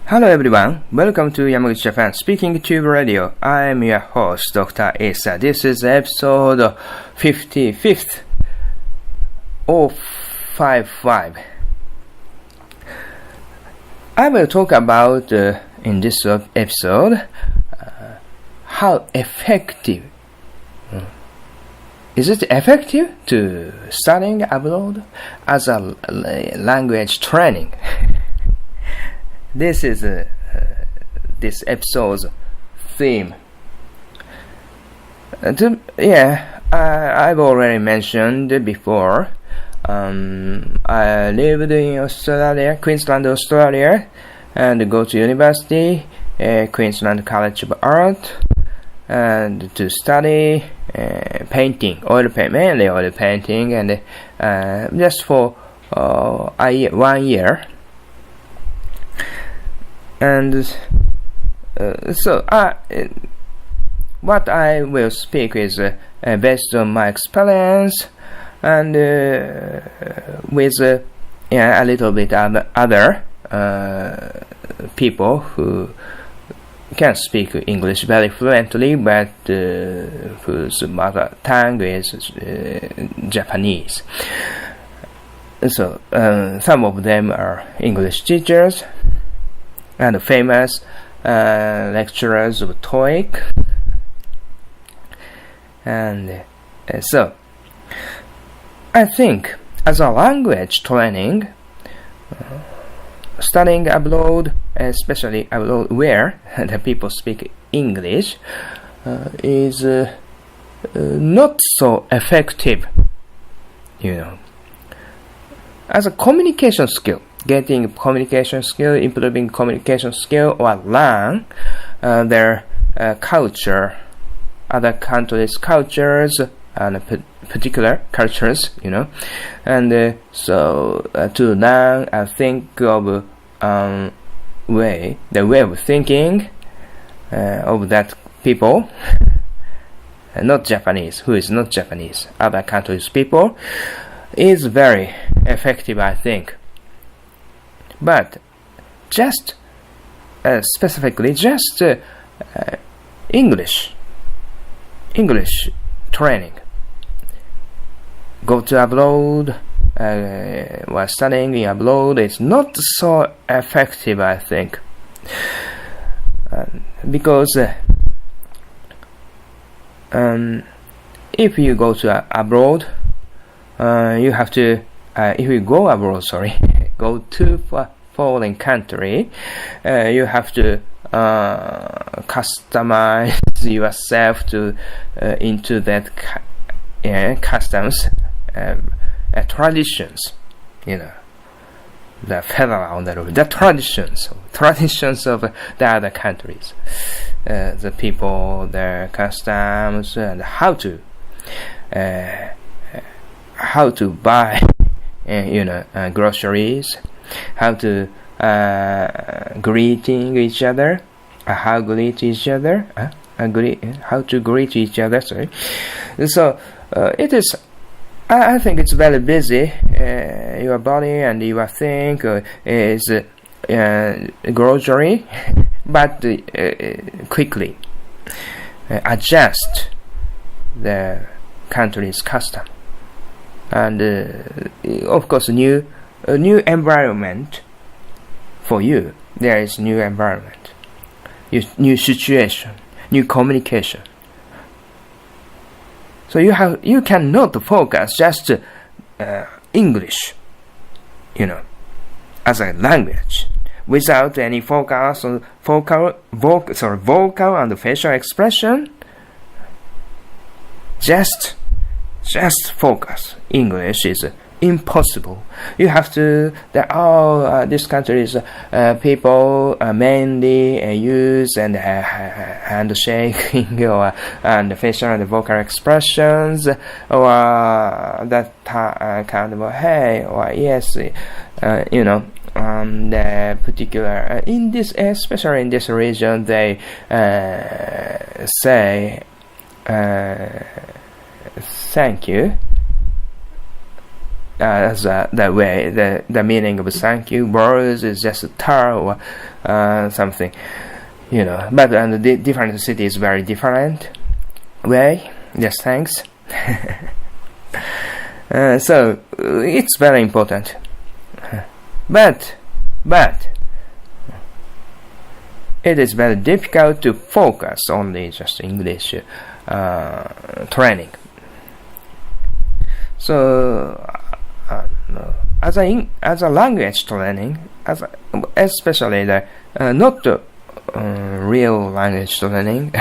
Hello everyone, welcome to Yamaguchi Japan Speaking Tube Radio. I am your host, Dr. Issa. This is episode 55th or 55. I will talk about, in this episode, how effective. Is it effective to studying abroad as a language training? This is this episode's theme. I've already mentioned before. I lived in Australia, Queensland, Australia, and go to university, Queensland College of Art, and to study painting, mainly oil painting, and just for 1 year. And what I will speak is based on my experience and with a little bit other people who can speak English very fluently, but whose mother tongue is Japanese. So some of them are English teachers and famous lecturers of TOEIC, and so I think as a language training, studying abroad, especially abroad where the people speak English, is not so effective, as a communication skill. Getting communication skill, improving communication skill, or learn their culture, other countries' cultures, and particular cultures, and so to learn and think of the way of thinking of that people, not Japanese, who is not Japanese, other countries' people, is very effective, I think. But just specifically, just English training. Go to abroad, while studying in abroad is not so effective, I think, because if you go to abroad, you have to. If you go abroad, go to a foreign country, you have to customize yourself to into that customs traditions, the federal, the traditions of the other countries, the people, their customs, and how to buy groceries, how to greeting each other, how to greet each other. So it is. I think it's very busy. Your body and your think is grocery, but quickly adjust the country's custom. And of course, new environment for you. There is new environment, new situation, new communication. So you cannot focus just English, as a language, without any focus on vocal and facial expression. Just focus. English is impossible. You have to. This country's people mainly use and handshaking and facial and vocal expressions, or that kind of hey or yes, the particular in this, especially in this region, they say thank you the way the meaning of thank you words is just tar or something, but the different cities very different way. Yes, thanks. So it's very important, but it is very difficult to focus only just English training. So as a language training, especially the not real language training,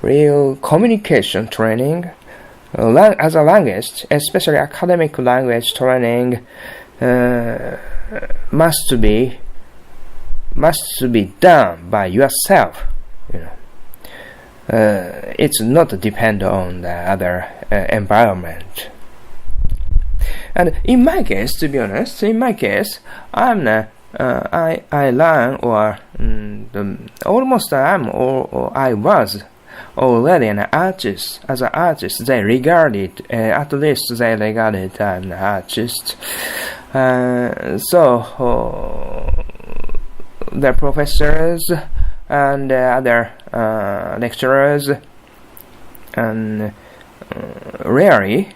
real communication training, as a language, especially academic language training, must be done by yourself. It's not depend on the other environment. And in my case, to be honest, I learn I was already an artist. As an artist, they regarded I'm an artist. So the professors and other lecturers and rarely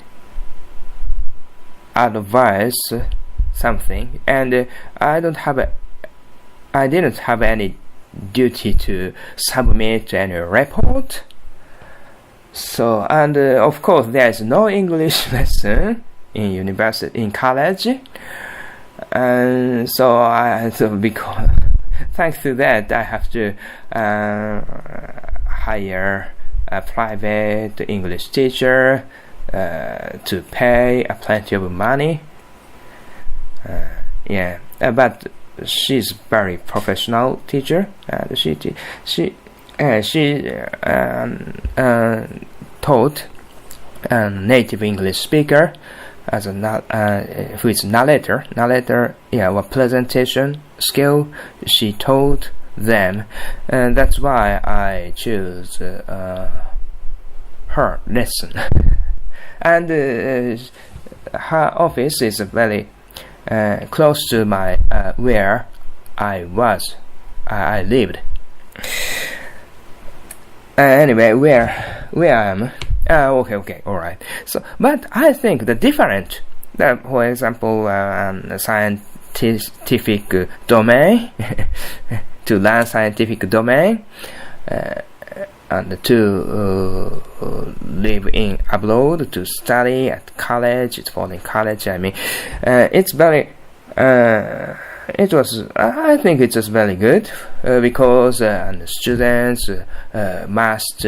advise something, and I didn't have any duty to submit any report. So, and of course there is no English lesson in college, and so because thanks to that I have to hire a private English teacher to pay plenty of money. But she's very professional teacher. She taught a native English speaker as who is narrator, or presentation skill. She taught them, and that's why I choose her lesson. And her office is very close to my where I lived. Anyway, where I am. Okay, all right. So, but I think the different, for example, scientific domain, to learn scientific domain, and to live in abroad, to study at college, it's foreign college. I mean, it's very. I think it was very good because the students must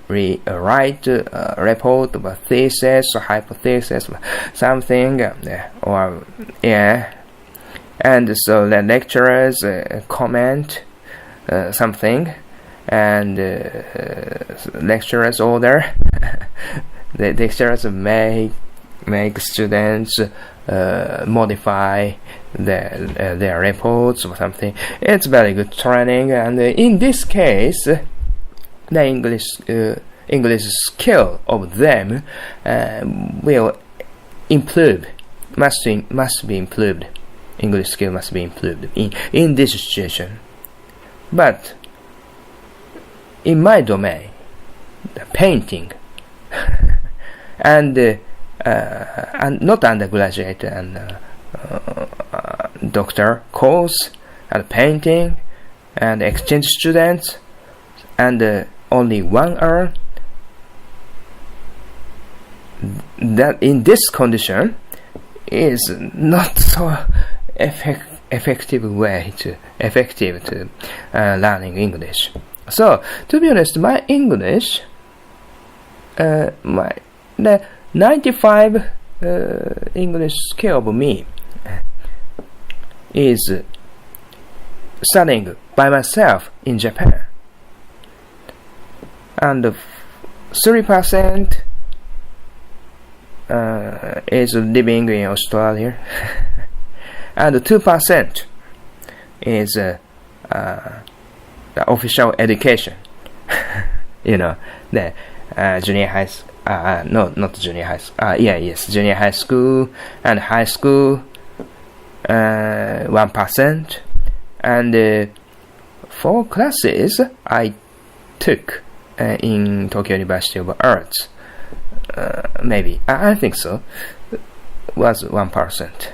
write a report of a thesis or hypothesis, something, and so the lecturers comment something, and lecturers order. The lecturers make students modify their reports or something. It's very good training, and in this case, the English skill of them will improve. Must be improved. English skill must be improved in this situation. But in my domain, the painting and not undergraduate and doctor course, and painting and exchange students, and only one earn. That in this condition is not so effective to learning English. So to be honest, my English, the 95 English skill of me is studying by myself in Japan, and 3% is living in Australia, and 2% is the official education. The junior high No, not junior high school. Yes, junior high school and high school, 1%. And 4 classes I took in Tokyo University of Arts. Maybe, I think so, was 1%.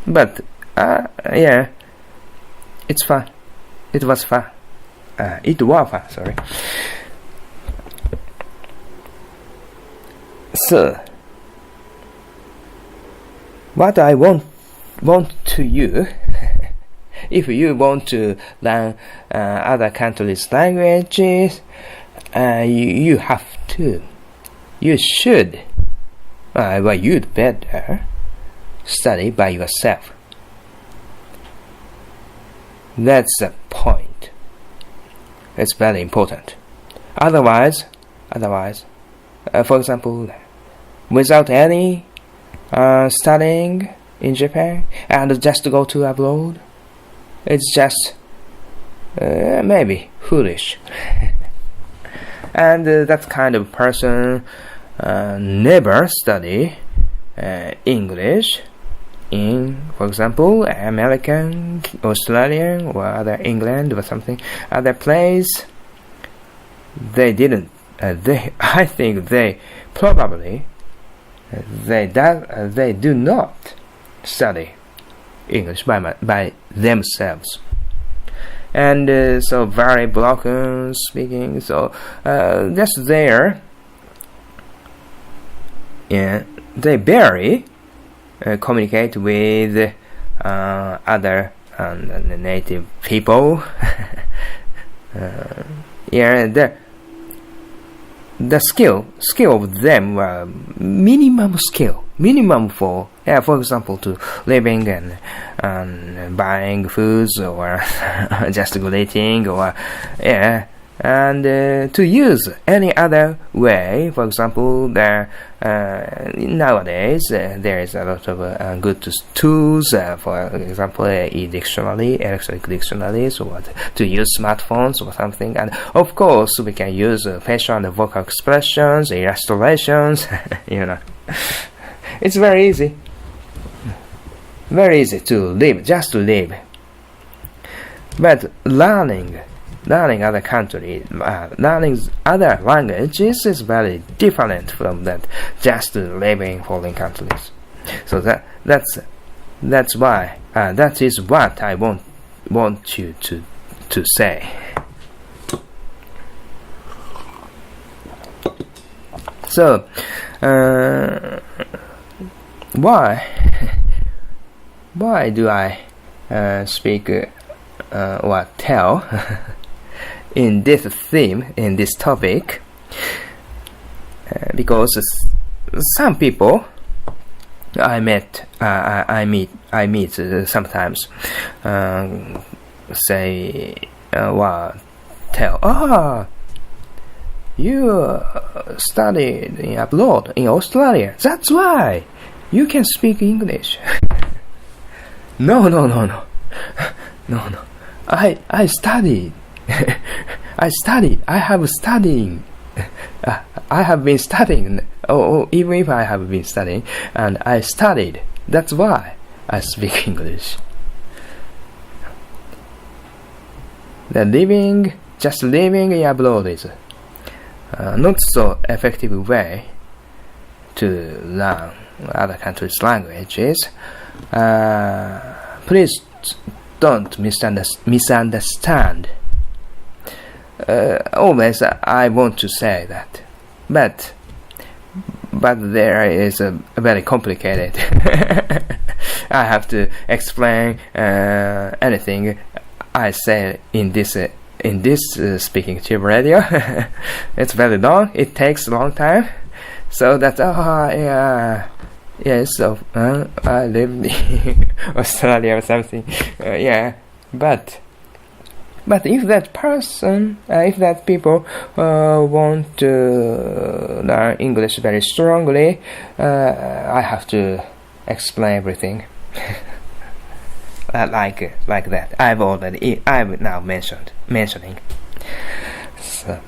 But, yeah, it's fun. It was fun. It was fun, sorry. So, what I want to you, if you want to learn other countries' languages, you have to, you should, you'd better study by yourself. That's the point. It's very important. Otherwise, for example, without any studying in Japan and just go to abroad, it's just maybe foolish. And that kind of person never study English in, for example, American, Australian, or other England or something, other place. They didn't. I think they probably they do not study English by themselves, and so very broken speaking. So that's there. Yeah, they barely communicate with other native people. Yeah, the skill of them were minimum for example to living and buying foods or just greeting or and to use any other way. For example, nowadays there is a lot of good tools, for example, e-dictionary, electronic dictionaries, or to use smartphones or something. And of course, we can use facial and vocal expressions, illustrations. It's very easy to live, just to live. But learning other countries, learning other languages is very different from that just living in foreign countries. So that's why that is what I want you to say. So why do I speak or tell in this theme, in this topic? Because some people I meet sometimes say, you studied abroad in Australia, that's why you can speak English. No. I studied. I have been studying. Even if I have been studying, and I studied. That's why I speak English. Just living in abroad is not so effective way to learn other countries' languages. Please don't misunderstand. Always I want to say that, but there is a very complicated. I have to explain anything I say in this speaking tube radio. It's very long. It takes a long time. So that yes. So I live in Australia or something. But if that person, if that people want to learn English very strongly, I have to explain everything. like that. I'm now mentioning. So,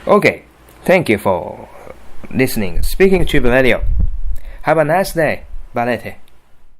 okay, thank you for listening Speaking Tube Radio. Have a nice day. Valete.